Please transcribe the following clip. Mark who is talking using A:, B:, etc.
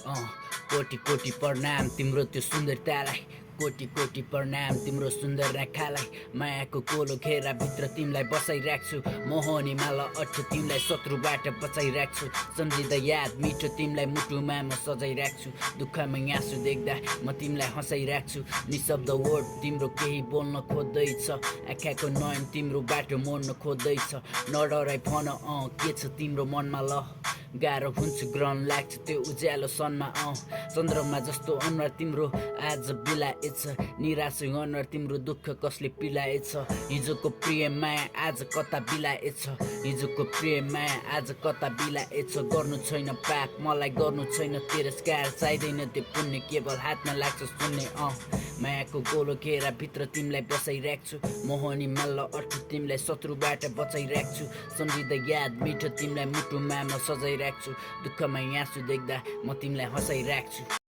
A: कोटी कोटी प्रणाम तिम्रो त्यो सुन्दरतालाई कोटी कोटी प्रणाम तिम्रो सुन्दर रेखालाई मायाको कोलो घेरा भित्र तिमीलाई बसाइराख्छु मोहनी माला अठ तिमीलाई शत्रुबाट बचाइराख्छु सम्झिँदा याद मिठो तिमीलाई मुटुमा म सजाइराख्छु दुःखमा आँसु देख्दा म तिमीलाई हँसाइराख्छु निशब्द वर्ड तिम्रो केही बोल्न खोज्दैछ आँखाको नयन तिम्रो बाटो मोड्न खोज्दैछ नडराइ भन के छ तिम्रो मनमा ल गाह्रो हुन्छ ग्रहण लाग्छ त्यो उज्यालो सनमा चन्द्रमा जस्तो अनुहार तिम्रो आज बिलाएछ निराश अनुहार तिम्रो दुःख कसले पिलाएछ हिजोको प्रिय माया आज कता बिलाएछ हिजोको प्रिय माया आज कता बिलाएछ गर्नु छैन पाप मलाई गर्नु छैन तिरस्कार चाहिँदैन त्यो पुण्य केवल हातमा लाग्छ सुन्ने मायाको गोलो घेरा भित्र तिमीलाई बसाइराख्छु मोहनी मल्ल अर्थ तिमीलाई शत्रुबाट बचाइराख्छु सम्झिँदा याद मिठो तिमीलाई मुटुमा म सजाइराख्छु दुःखमा आँसु देख्दा म तिमीलाई हँसाइराख्छु